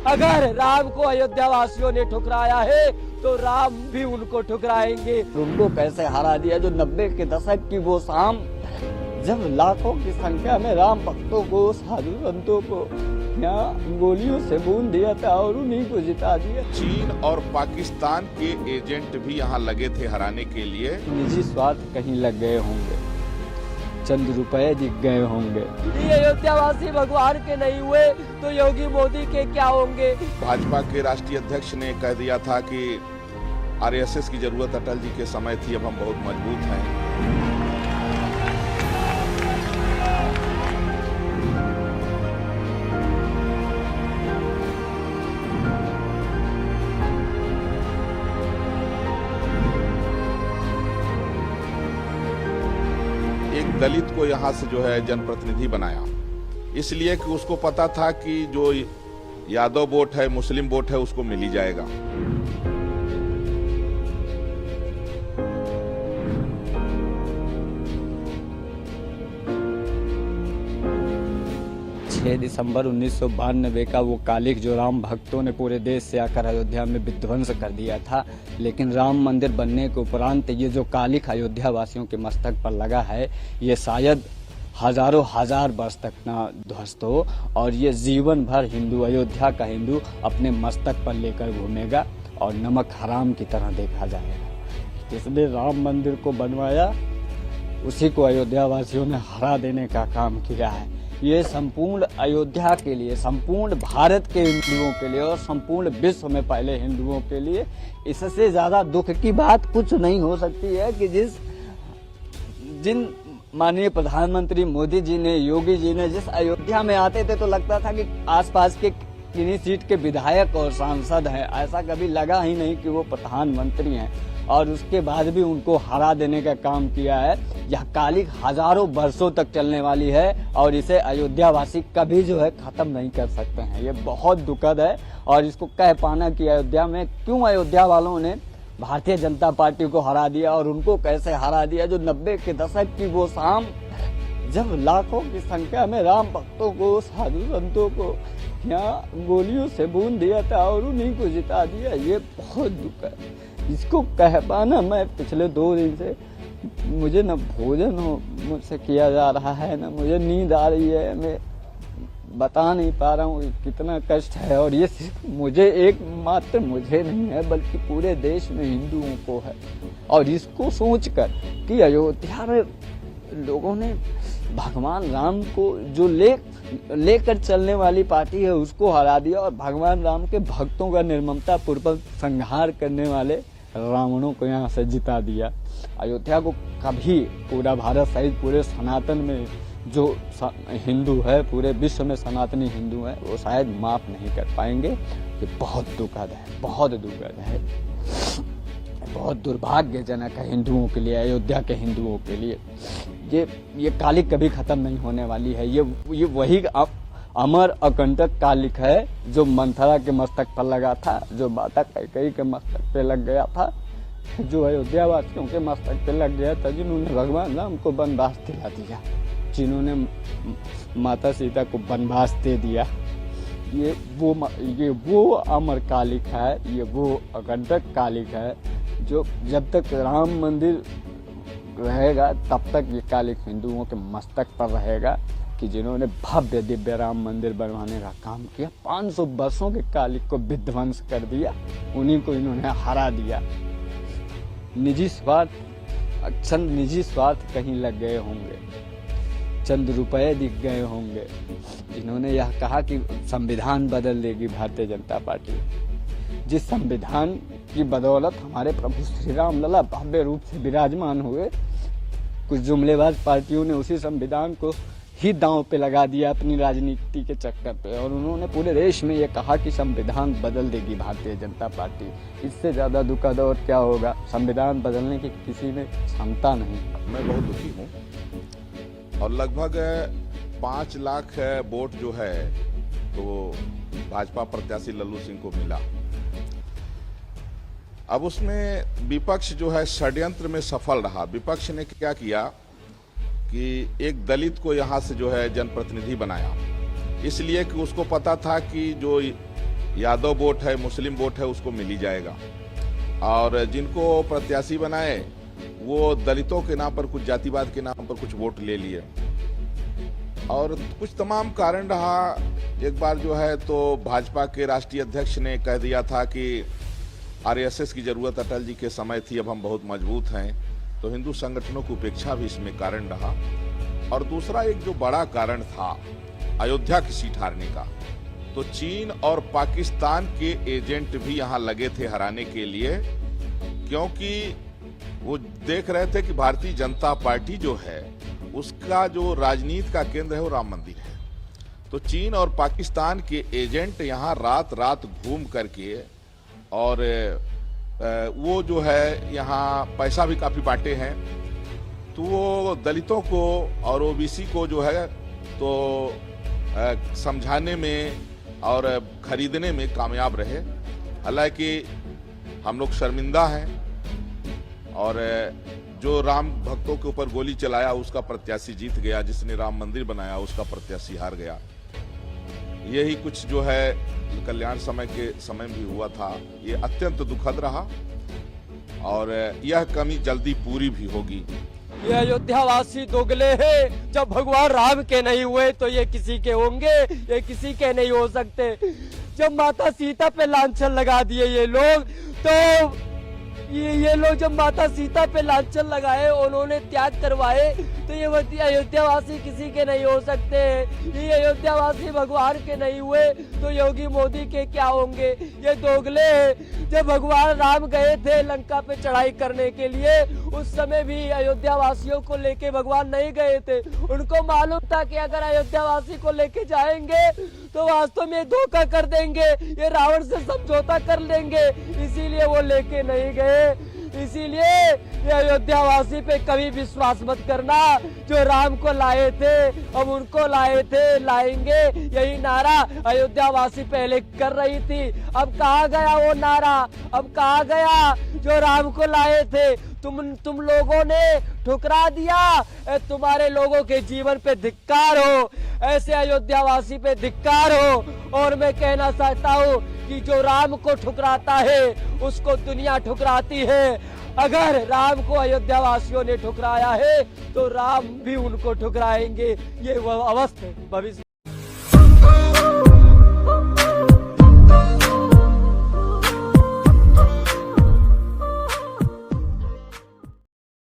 अगर राम को अयोध्या वासियों ने ठुकराया है तो राम भी उनको ठुकराएंगे। उनको कैसे हरा दिया जो 90 के दशक की वो शाम, जब लाखों की संख्या में राम भक्तों को, साधु संतों को यहाँ गोलियों से बूंद दिया था और उन्हीं को जिता दिया। चीन और पाकिस्तान के एजेंट भी यहाँ लगे थे हराने के लिए। निजी स्वार्थ कहीं लग गए होंगे, चंद रुपए दिख गए होंगे। ये अयोध्यावासी भगवान के नहीं हुए तो योगी मोदी के क्या होंगे। भाजपा के राष्ट्रीय अध्यक्ष ने कह दिया था कि आरएसएस की जरूरत अटल जी के समय थी, अब हम बहुत मजबूत हैं। एक दलित को यहाँ से जो है जनप्रतिनिधि बनाया, इसलिए कि उसको पता था कि जो यादव वोट है, मुस्लिम वोट है, उसको मिल ही जाएगा। 6 दिसंबर 1992 का वो कालिख जो राम भक्तों ने पूरे देश से आकर अयोध्या में विध्वंस कर दिया था, लेकिन राम मंदिर बनने के उपरांत ये जो कालिख अयोध्या वासियों के मस्तक पर लगा है, ये शायद हजारों हजार वर्ष तक ना ध्वस्त हो और ये जीवन भर हिंदू, अयोध्या का हिंदू अपने मस्तक पर लेकर घूमेगा और नमक हराम की तरह देखा जाएगा। जिसने राम मंदिर को बनवाया उसी को अयोध्या वासियों ने हरा देने का काम किया है। ये संपूर्ण अयोध्या के लिए, संपूर्ण भारत के हिंदुओं के लिए और संपूर्ण विश्व में पहले हिंदुओं के लिए इससे ज़्यादा दुख की बात कुछ नहीं हो सकती है कि जिन माननीय प्रधानमंत्री मोदी जी ने, योगी जी ने जिस अयोध्या में आते थे तो लगता था कि आसपास के किन्हीं सीट के विधायक और सांसद हैं, ऐसा कभी लगा ही नहीं कि वो प्रधानमंत्री हैं। और उसके बाद भी उनको हरा देने का काम किया है। यह कालिख हजारों वर्षों तक चलने वाली है और इसे अयोध्यावासी कभी जो है खत्म नहीं कर सकते हैं। ये बहुत दुखद है और इसको कह पाना कि अयोध्या में क्यों अयोध्या वालों ने भारतीय जनता पार्टी को हरा दिया और उनको कैसे हरा दिया जो 90 के दशक की वो शाम, जब लाखों की संख्या में राम भक्तों को, साधु संतों को यहाँ गोलियों से बूंद दिया था और उन्हीं को जिता दिया। ये बहुत दुख है। इसको कह पाना, मैं पिछले 2 दिन से मुझे न भोजन मुझसे किया जा रहा है, न मुझे नींद आ रही है, मैं बता नहीं पा रहा हूँ कितना कष्ट है। और ये सिर्फ मुझे, एक मात्र मुझे नहीं है बल्कि पूरे देश में हिंदुओं को है। और इसको सोचकर कि अयोध्या में लोगों ने भगवान राम को जो लेकर चलने वाली पार्टी है उसको हरा दिया और भगवान राम के भक्तों का निर्ममता पूर्वक संहार करने वाले रावणों को यहाँ से जिता दिया। अयोध्या को कभी पूरा भारत सहित पूरे सनातन में जो हिंदू है, पूरे विश्व में सनातनी हिंदू है, वो शायद माफ नहीं कर पाएंगे। ये बहुत दुखद है, बहुत दुखद है, बहुत दुर्भाग्यजनक है हिंदुओं के लिए, अयोध्या के हिंदुओं के लिए। ये कालिख कभी खत्म नहीं होने वाली है। ये वही अमर अकंटक कालिख है जो मंथरा के मस्तक पर लगा था, जो माता कैकेयी के मस्तक पे लग गया था, जो अयोध्या वासियों के मस्तक पे लग गया था, जिन्होंने भगवान राम को वनवास दिला दिया, जिन्होंने माता सीता को वनवास दे दिया। ये वो अमर कालिख है, ये वो अकंटक कालिख है जो जब तक राम मंदिर रहेगा तब तक ये कालिख हिंदुओं के मस्तक पर रहेगा कि जिन्होंने भव्य दिव्य राम मंदिर बनवाने का काम किया, 500 वर्षों के कालिख को विध्वंस कर दिया, उन्हीं को इन्होंने हरा दिया। निजी स्वार्थ कहीं लग गए होंगे, चंद रुपए दिख गए होंगे। जिन्होंने यह कहा कि संविधान बदल देगी भारतीय जनता पार्टी, जिस संविधान की बदौलत हमारे प्रभु श्री राम लला भव्य रूप से विराजमान हुए, कुछ जुमलेबाज पार्टियों ने उसी संविधान को ही दांव पे लगा दिया अपनी राजनीति के चक्कर पे, और उन्होंने पूरे देश में ये कहा कि संविधान बदल देगी भारतीय जनता पार्टी। इससे ज्यादा दुखद और क्या होगा। संविधान बदलने की किसी में क्षमता नहीं। मैं बहुत दुखी हूँ और लगभग 5 लाख वोट जो है तो भाजपा प्रत्याशी लल्लू सिंह को मिला। अब उसमें विपक्ष जो है षड्यंत्र में सफल रहा। विपक्ष ने क्या किया कि एक दलित को यहाँ से जो है जनप्रतिनिधि बनाया, इसलिए कि उसको पता था कि जो यादव वोट है, मुस्लिम वोट है, उसको मिल ही जाएगा। और जिनको प्रत्याशी बनाए वो दलितों के नाम पर, कुछ जातिवाद के नाम पर कुछ वोट ले लिए और कुछ तमाम कारण रहा। एक बार जो है तो भाजपा के राष्ट्रीय अध्यक्ष ने कह दिया था कि आरएसएस की जरूरत अटल जी के समय थी, अब हम बहुत मजबूत हैं, तो हिंदू संगठनों की उपेक्षा भी इसमें कारण रहा। और दूसरा एक जो बड़ा कारण था अयोध्या की सीट हारने का, तो चीन और पाकिस्तान के एजेंट भी यहां लगे थे हराने के लिए, क्योंकि वो देख रहे थे कि भारतीय जनता पार्टी जो है उसका जो राजनीति का केंद्र है वो राम मंदिर है। तो चीन और पाकिस्तान के एजेंट यहाँ रात रात घूम करके और वो जो है यहाँ पैसा भी काफी बांटे हैं, तो वो दलितों को और ओबीसी को जो है तो समझाने में और खरीदने में कामयाब रहे। हालांकि हम लोग शर्मिंदा हैं और जो राम भक्तों के ऊपर गोली चलाया उसका प्रत्याशी जीत गया, जिसने राम मंदिर बनाया उसका प्रत्याशी हार गया। यही कुछ जो है कल्याण समय के समय भी हुआ था, ये अत्यंत दुखद रहा और यह कमी जल्दी पूरी भी होगी। ये अयोध्यावासी दोगले हैं, जब भगवान राम के नहीं हुए तो ये किसी के होंगे, ये किसी के नहीं हो सकते। जब माता सीता पे लांछन लगा दिए ये लोग, तो ये लोग जब माता सीता पे लांछन लगाए, उन्होंने त्याग करवाए, तो ये अयोध्यावासी किसी के नहीं हो सकते। ये अयोध्यावासी भगवान के नहीं हुए तो योगी मोदी के क्या होंगे। ये दोगले हैं। जब भगवान राम गए थे लंका पे चढ़ाई करने के लिए, उस समय भी अयोध्यावासियों को लेके भगवान नहीं गए थे। उनको मालूम था कि अगर अयोध्यावासी को लेके जाएंगे तो वास्तव में धोखा कर देंगे, ये रावण से समझौता कर लेंगे, इसीलिए वो लेके नहीं गए। इसीलिए ये अयोध्यावासी पे कभी विश्वास मत करना। जो राम को लाए थे अब उनको लाए थे, लाएंगे, यही नारा अयोध्यावासी पहले कर रही थी। अब कहाँ गया वो नारा, अब कहाँ गया जो राम को लाए थे। तुम लोगों ने ठुकरा दिया। तुम्हारे लोगों के जीवन पे धिक्कार हो, ऐसे अयोध्यावासी पे धिक्कार हो। और मैं कहना चाहता हूँ कि जो राम को ठुकराता है उसको दुनिया ठुकराती है। अगर राम को अयोध्यावासियों ने ठुकराया है तो राम भी उनको ठुकराएंगे। ये वो अवस्था भविष्य